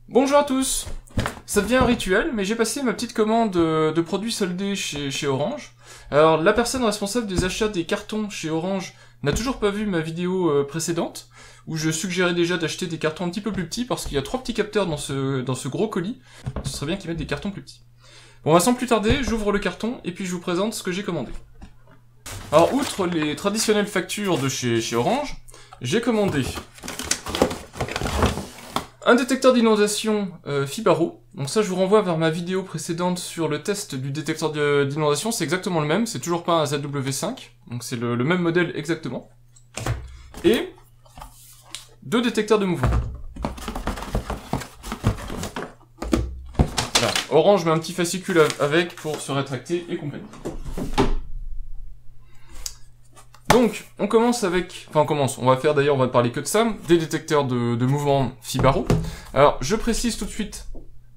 Bonjour à tous. Ça devient un rituel, mais j'ai passé ma petite commande de produits soldés chez Orange. Alors, la personne responsable des achats des cartons chez Orange n'a toujours pas vu ma vidéo précédente, où je suggérais déjà d'acheter des cartons un petit peu plus petits, parce qu'il y a 3 petits capteurs dans ce gros colis. Ce serait bien qu'ils mettent des cartons plus petits. Bon, bah, sans plus tarder, j'ouvre le carton, et puis je vous présente ce que j'ai commandé. Alors, outre les traditionnelles factures de chez Orange, j'ai commandé un détecteur d'inondation Fibaro. Donc ça, je vous renvoie vers ma vidéo précédente sur le test du détecteur d'inondation. C'est exactement le même, c'est toujours pas un ZW5. Donc c'est le même modèle exactement. Et 2 détecteurs de mouvement. Voilà. Orange met un petit fascicule avec pour se rétracter et compagnie. Donc, on commence avec... Enfin, on va faire d'ailleurs, on va parler que de ça, des détecteurs de mouvement Fibaro. Alors, je précise tout de suite,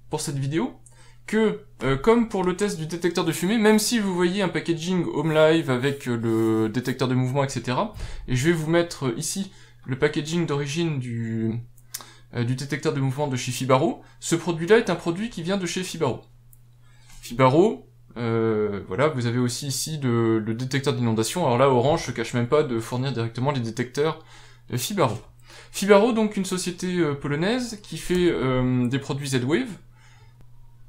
pour cette vidéo, que, comme pour le test du détecteur de fumée, même si vous voyez un packaging Home Live avec le détecteur de mouvement, etc., et je vais vous mettre ici le packaging d'origine du détecteur de mouvement de chez Fibaro, ce produit-là est un produit qui vient de chez Fibaro. Fibaro... voilà, vous avez aussi ici le détecteur d'inondation. Alors là, Orange se cache même pas de fournir directement les détecteurs Fibaro. Fibaro, donc une société polonaise qui fait des produits Z-Wave.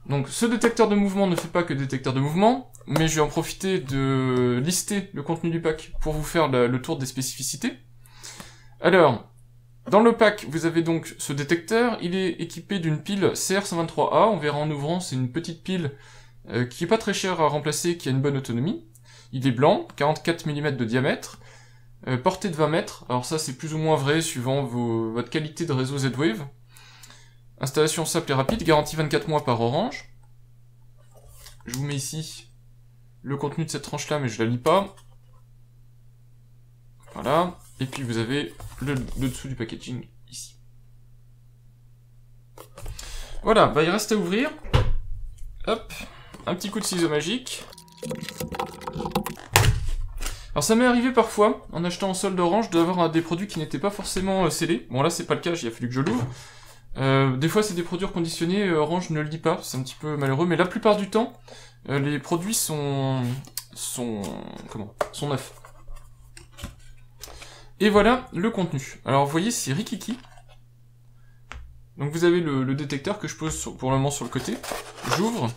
Donc ce détecteur de mouvement ne fait pas que détecteur de mouvement, mais je vais en profiter de lister le contenu du pack pour vous faire le tour des spécificités. Alors, dans le pack, vous avez donc ce détecteur, il est équipé d'une pile CR123A, on verra en ouvrant, c'est une petite pile qui est pas très cher à remplacer, qui a une bonne autonomie. Il est blanc, 44 mm de diamètre, portée de 20 mètres, alors ça c'est plus ou moins vrai suivant votre qualité de réseau Z-Wave. Installation simple et rapide, garantie 24 mois par Orange. Je vous mets ici le contenu de cette tranche-là, mais je la lis pas. Voilà, et puis vous avez le dessous du packaging ici. Voilà, bah il reste à ouvrir. Hop. Un petit coup de ciseau magique. Alors ça m'est arrivé parfois, en achetant en solde Orange, d'avoir des produits qui n'étaient pas forcément scellés. Bon là c'est pas le cas, il a fallu que je l'ouvre. Des fois c'est des produits reconditionnés, Orange ne le dit pas, c'est un petit peu malheureux, mais la plupart du temps, les produits sont neufs. Et voilà le contenu. Alors vous voyez c'est rikiki. Donc vous avez le détecteur que je pose pour le moment sur le côté. J'ouvre.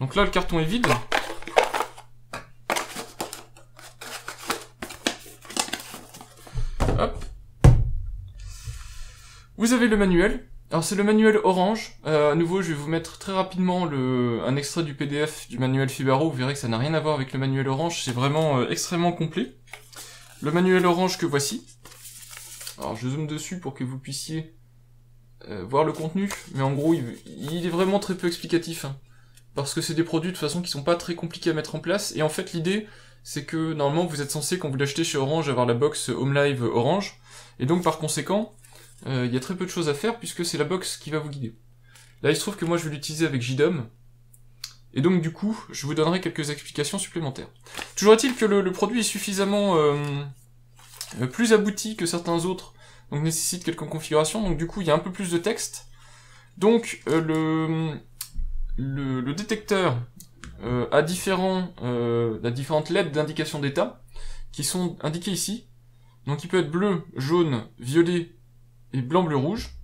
Donc là, le carton est vide. Hop. Vous avez le manuel. Alors c'est le manuel Orange. À nouveau, je vais vous mettre très rapidement un extrait du PDF du manuel Fibaro. Vous verrez que ça n'a rien à voir avec le manuel Orange. C'est vraiment extrêmement complet. Le manuel Orange que voici. Alors je zoome dessus pour que vous puissiez voir le contenu. Mais en gros, il est vraiment très peu explicatif. Hein. Parce que c'est des produits de toute façon qui sont pas très compliqués à mettre en place, et en fait l'idée c'est que normalement vous êtes censé quand vous l'achetez chez Orange avoir la box Home Live Orange, et donc par conséquent il y a très peu de choses à faire puisque c'est la box qui va vous guider. Là il se trouve que moi je vais l'utiliser avec JDOM, et donc du coup je vous donnerai quelques explications supplémentaires. Toujours est-il que le produit est suffisamment plus abouti que certains autres, donc nécessite quelques configurations, donc du coup il y a un peu plus de texte, donc le détecteur a différentes LED d'indication d'état qui sont indiquées ici. Donc il peut être bleu, jaune, violet et blanc, bleu, rouge.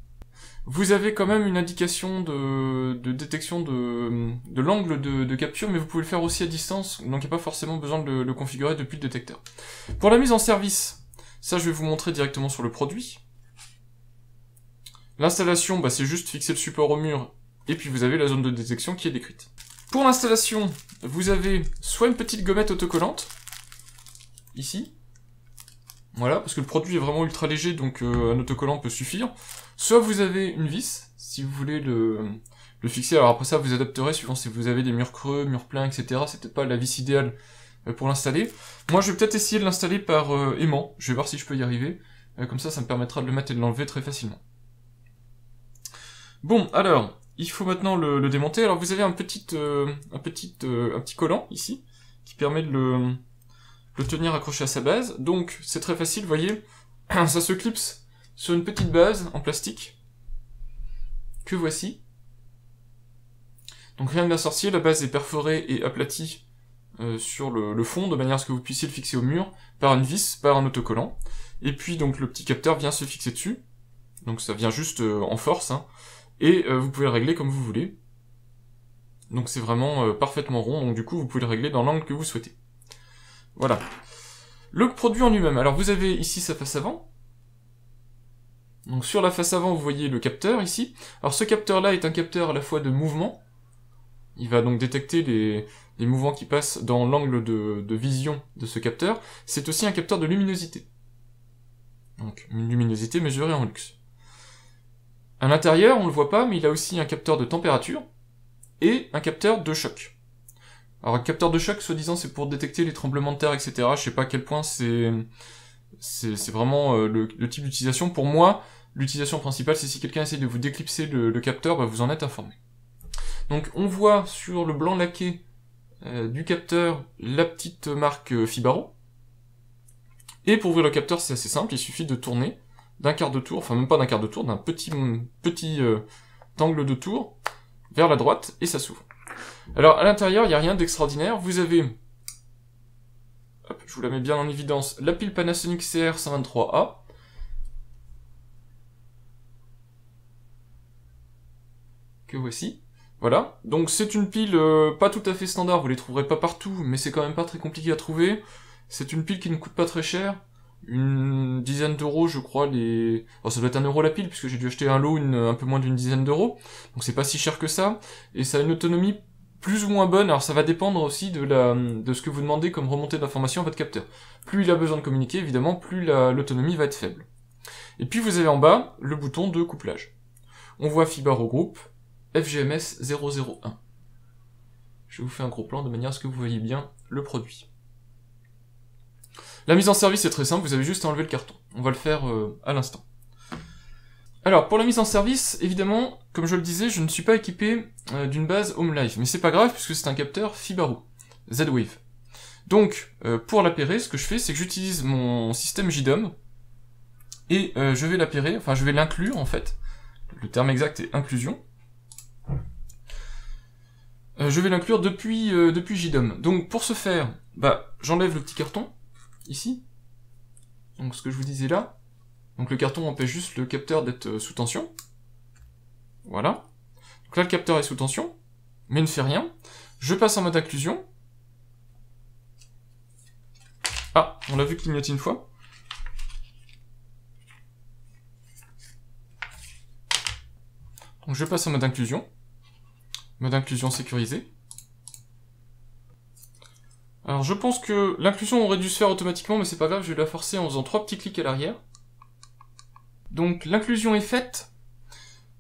Vous avez quand même une indication de détection de l'angle de capture, mais vous pouvez le faire aussi à distance, donc il n'y a pas forcément besoin de le configurer depuis le détecteur. Pour la mise en service, ça je vais vous montrer directement sur le produit. L'installation, bah, c'est juste fixer le support au mur, et puis vous avez la zone de détection qui est décrite. Pour l'installation, vous avez soit une petite gommette autocollante, ici, voilà, parce que le produit est vraiment ultra léger, donc un autocollant peut suffire. Soit vous avez une vis, si vous voulez le fixer, alors après ça vous adapterez suivant si vous avez des murs creux, murs pleins, etc. C'est peut-être pas la vis idéale pour l'installer. Moi je vais peut-être essayer de l'installer par aimant, je vais voir si je peux y arriver, comme ça me permettra de le mettre et de l'enlever très facilement. Bon, alors, il faut maintenant le démonter. Alors vous avez un petit collant ici, qui permet de le tenir accroché à sa base. Donc c'est très facile, vous voyez, ça se clipse sur une petite base en plastique, que voici. Donc rien de bien sorcier, la base est perforée et aplatie sur le fond, de manière à ce que vous puissiez le fixer au mur, par une vis, par un autocollant. Et puis donc le petit capteur vient se fixer dessus, donc ça vient juste en force, hein, et vous pouvez le régler comme vous voulez. Donc c'est vraiment parfaitement rond, donc du coup vous pouvez le régler dans l'angle que vous souhaitez. Voilà. Le produit en lui-même, alors vous avez ici sa face avant. Donc sur la face avant vous voyez le capteur ici. Alors ce capteur là est un capteur à la fois de mouvement. Il va donc détecter les mouvements qui passent dans l'angle de vision de ce capteur. C'est aussi un capteur de luminosité. Donc une luminosité mesurée en lux. À l'intérieur, on le voit pas, mais il a aussi un capteur de température et un capteur de choc. Alors un capteur de choc, soi-disant, c'est pour détecter les tremblements de terre, etc. Je sais pas à quel point c'est vraiment le type d'utilisation. Pour moi, l'utilisation principale, c'est si quelqu'un essaie de vous déclipser le capteur, bah, vous en êtes informé. Donc on voit sur le blanc laqué du capteur la petite marque Fibaro. Et pour ouvrir le capteur, c'est assez simple, il suffit de tourner d'un quart de tour, enfin même pas d'un quart de tour, d'un petit angle de tour vers la droite, et ça s'ouvre. Alors à l'intérieur, il n'y a rien d'extraordinaire, vous avez, hop, je vous la mets bien en évidence, la pile Panasonic CR123A, que voici. Voilà, donc c'est une pile pas tout à fait standard, vous les trouverez pas partout, mais c'est quand même pas très compliqué à trouver. C'est une pile qui ne coûte pas très cher, une dizaine d'euros je crois, oh, ça doit être 1 euro la pile, puisque j'ai dû acheter un lot un peu moins d'une dizaine d'euros, donc c'est pas si cher que ça, et ça a une autonomie plus ou moins bonne, alors ça va dépendre aussi de ce que vous demandez comme remontée d'informations à votre capteur. Plus il a besoin de communiquer, évidemment, plus l'autonomie va être faible. Et puis vous avez en bas le bouton de couplage. On voit Fibaro Group, FGMS 001. Je vous fais un gros plan de manière à ce que vous voyez bien le produit. La mise en service est très simple, vous avez juste à enlever le carton. On va le faire à l'instant. Alors, pour la mise en service, évidemment, comme je le disais, je ne suis pas équipé d'une base Home Live, mais c'est pas grave puisque c'est un capteur Fibaro, Z-Wave. Donc, pour l'appairer, ce que je fais, c'est que j'utilise mon système JDOM, et je vais l'appairer, enfin je vais l'inclure en fait. Le terme exact est inclusion. Je vais l'inclure depuis JDOM. Donc pour ce faire, bah, j'enlève le petit carton, ici. Donc ce que je vous disais là. Donc le carton empêche juste le capteur d'être sous tension. Voilà. Donc là le capteur est sous tension, mais ne fait rien. Je passe en mode inclusion. Ah, on l'a vu clignoter une fois. Donc je passe en mode inclusion. Mode inclusion sécurisé. Alors je pense que l'inclusion aurait dû se faire automatiquement, mais c'est pas grave, je vais la forcer en faisant 3 petits clics à l'arrière. Donc l'inclusion est faite.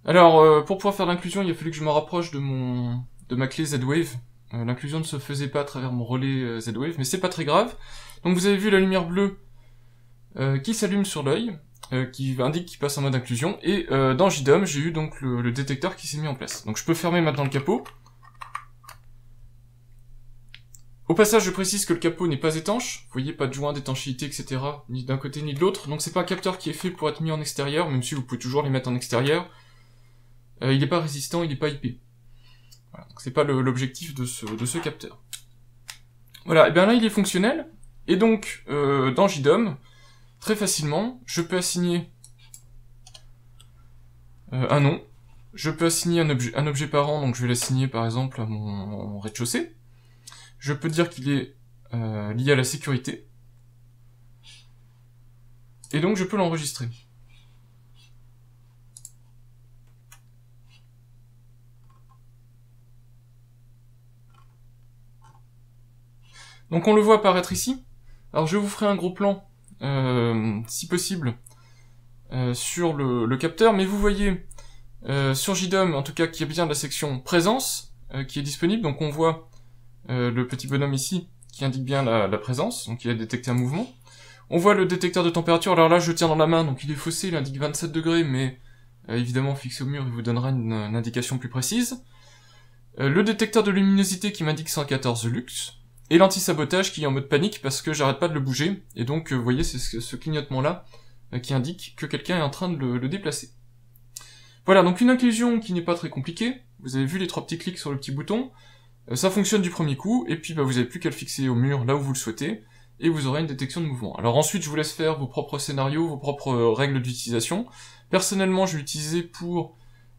Alors pour pouvoir faire l'inclusion, il a fallu que je me rapproche de ma clé Z-Wave. L'inclusion ne se faisait pas à travers mon relais Z-Wave, mais c'est pas très grave. Donc vous avez vu la lumière bleue qui s'allume sur l'œil, qui indique qu'il passe en mode inclusion, et dans JDOM, j'ai eu donc le détecteur qui s'est mis en place. Donc je peux fermer maintenant le capot. Au passage, je précise que le capot n'est pas étanche, vous voyez, pas de joint d'étanchéité, etc., ni d'un côté ni de l'autre, donc c'est pas un capteur qui est fait pour être mis en extérieur, même si vous pouvez toujours les mettre en extérieur. Il n'est pas résistant, il n'est pas IP. Voilà, donc c'est pas l'objectif de ce capteur. Voilà, et bien là il est fonctionnel, et donc dans JDOM, très facilement, je peux assigner un nom, je peux assigner un objet parent, donc je vais l'assigner par exemple à mon rez-de-chaussée. Je peux dire qu'il est lié à la sécurité. Et donc je peux l'enregistrer. Donc on le voit apparaître ici. Alors je vous ferai un gros plan, si possible, sur le capteur, mais vous voyez sur JDOM, en tout cas, qu'il y a bien la section présence qui est disponible, donc on voit le petit bonhomme ici qui indique bien la présence, donc il a détecté un mouvement. On voit le détecteur de température, alors là je tiens dans la main, donc il est faussé, il indique 27 degrés, mais évidemment fixé au mur il vous donnera une indication plus précise. Le détecteur de luminosité qui m'indique 114 lux, et l'anti-sabotage qui est en mode panique parce que j'arrête pas de le bouger, et donc vous voyez c'est ce clignotement là qui indique que quelqu'un est en train de le déplacer. Voilà, donc une inclusion qui n'est pas très compliquée. Vous avez vu les 3 petits clics sur le petit bouton. Ça fonctionne du premier coup, et puis vous n'avez plus qu'à le fixer au mur là où vous le souhaitez, et vous aurez une détection de mouvement. Alors ensuite, je vous laisse faire vos propres scénarios, vos propres règles d'utilisation. Personnellement, je vais l'utiliser pour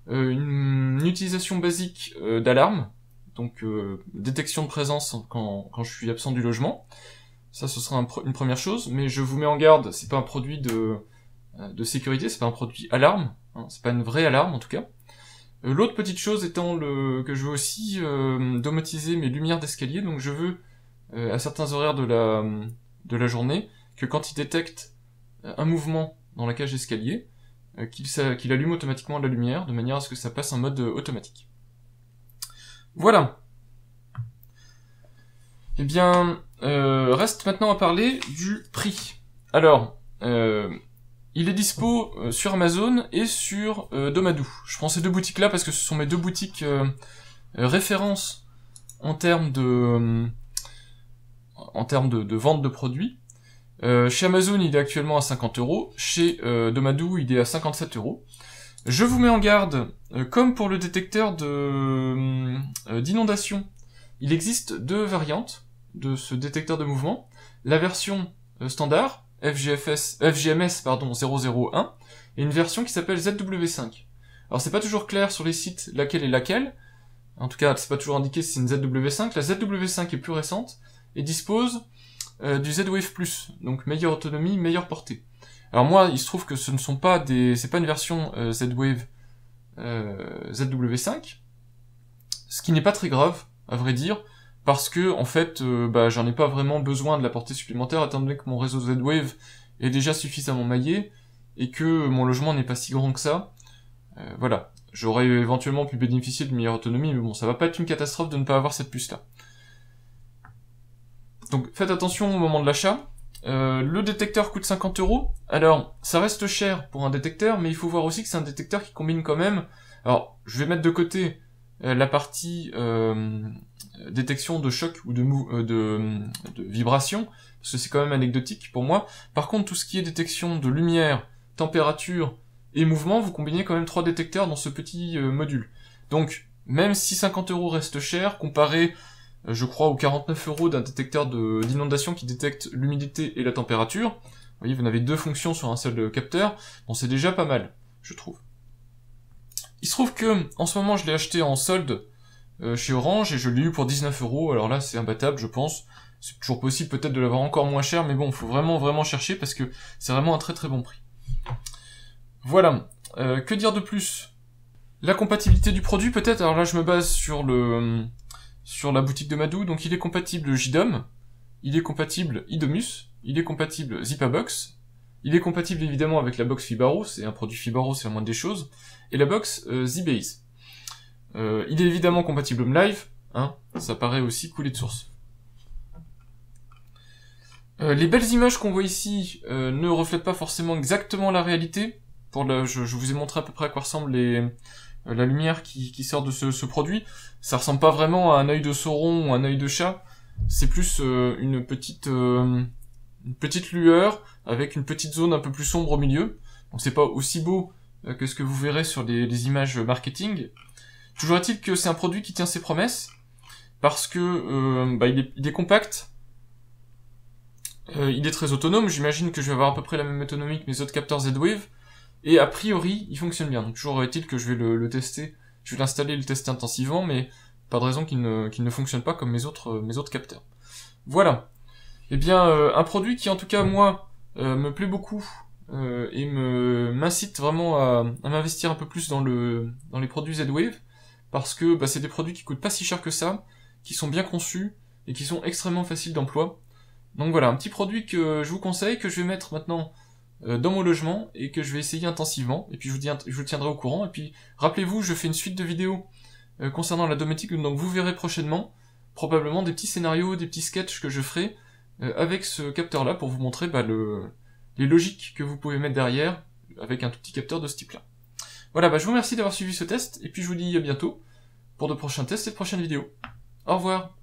une utilisation basique d'alarme, donc détection de présence quand je suis absent du logement. Ça, ce sera une première chose, mais je vous mets en garde, c'est pas un produit de sécurité, c'est pas un produit alarme, hein, c'est pas une vraie alarme en tout cas. L'autre petite chose étant que je veux aussi domotiser mes lumières d'escalier, donc je veux à certains horaires de la journée que quand il détecte un mouvement dans la cage d'escalier, qu'il allume automatiquement la lumière de manière à ce que ça passe en mode automatique. Voilà. Eh bien, reste maintenant à parler du prix. Alors, il est dispo sur Amazon et sur Domadou. Je prends ces 2 boutiques-là parce que ce sont mes 2 boutiques références en termes de vente de produits. Chez Amazon, il est actuellement à 50 €. Chez Domadou, il est à 57 €. Je vous mets en garde, comme pour le détecteur d'inondation, il existe 2 variantes de ce détecteur de mouvement. La version standard, FGMS 001, et une version qui s'appelle ZW5. Alors c'est pas toujours clair sur les sites laquelle est laquelle, en tout cas c'est pas toujours indiqué si c'est une ZW5. La ZW5 est plus récente, et dispose du Z-Wave Plus, donc meilleure autonomie, meilleure portée. Alors moi, il se trouve que ce ne sont pas c'est pas une version Z-Wave ZW5, ce qui n'est pas très grave, à vrai dire, parce que en fait, j'en ai pas vraiment besoin de la portée supplémentaire, étant donné que mon réseau Z-Wave est déjà suffisamment maillé, et que mon logement n'est pas si grand que ça. Voilà, j'aurais éventuellement pu bénéficier de meilleure autonomie, mais bon, ça va pas être une catastrophe de ne pas avoir cette puce-là. Donc faites attention au moment de l'achat. Le détecteur coûte 50 €. Alors, ça reste cher pour un détecteur, mais il faut voir aussi que c'est un détecteur qui combine quand même... Alors, je vais mettre de côté la partie détection de choc ou de vibration, parce que c'est quand même anecdotique pour moi. Par contre, tout ce qui est détection de lumière, température et mouvement, vous combinez quand même 3 détecteurs dans ce petit module. Donc, même si 50 € reste cher, comparé... je crois aux 49 € d'un détecteur d'inondation qui détecte l'humidité et la température. Vous voyez, vous avez 2 fonctions sur un seul capteur. Bon, c'est déjà pas mal, je trouve. Il se trouve que, en ce moment, je l'ai acheté en solde chez Orange, et je l'ai eu pour 19 €. Alors là, c'est imbattable, je pense. C'est toujours possible peut-être de l'avoir encore moins cher, mais bon, faut vraiment chercher, parce que c'est vraiment un très très bon prix. Voilà. Que dire de plus? La compatibilité du produit, peut-être. Alors là, je me base sur la boutique de Domadou, donc il est compatible JDOM, il est compatible IDOMUS, il est compatible Zipabox, il est compatible évidemment avec la box Fibaro, c'est un produit Fibaro, c'est la moindre des choses, et la box ZBase. Il est évidemment compatible HomeLive, hein, ça paraît aussi coulé de source. Les belles images qu'on voit ici ne reflètent pas forcément exactement la réalité. Je vous ai montré à peu près à quoi ressemble la lumière qui sort de ce produit. Ça ressemble pas vraiment à un œil de Sauron ou un œil de chat. C'est plus une petite lueur avec une petite zone un peu plus sombre au milieu. Donc c'est pas aussi beau que ce que vous verrez sur les images marketing. Toujours est-il que c'est un produit qui tient ses promesses, parce que il est compact, il est très autonome. J'imagine que je vais avoir à peu près la même autonomie que mes autres capteurs Z-Wave, et a priori il fonctionne bien. Donc toujours est-il que je vais le tester, je vais l'installer et le tester intensivement, mais pas de raison qu'il ne fonctionne pas comme mes autres capteurs. Voilà. Eh bien, un produit qui en tout cas moi me plaît beaucoup et m'incite vraiment à m'investir un peu plus dans les produits Z-Wave, parce que c'est des produits qui coûtent pas si cher que ça, qui sont bien conçus et qui sont extrêmement faciles d'emploi. Donc voilà, un petit produit que je vous conseille, que je vais mettre maintenant dans mon logement et que je vais essayer intensivement, et puis je vous tiendrai au courant. Et puis rappelez-vous, je fais une suite de vidéos concernant la domotique, donc vous verrez prochainement probablement des petits scénarios, des petits sketchs que je ferai avec ce capteur là pour vous montrer les logiques que vous pouvez mettre derrière avec un tout petit capteur de ce type là. Voilà, je vous remercie d'avoir suivi ce test, et puis je vous dis à bientôt pour de prochains tests et de prochaines vidéos. Au revoir.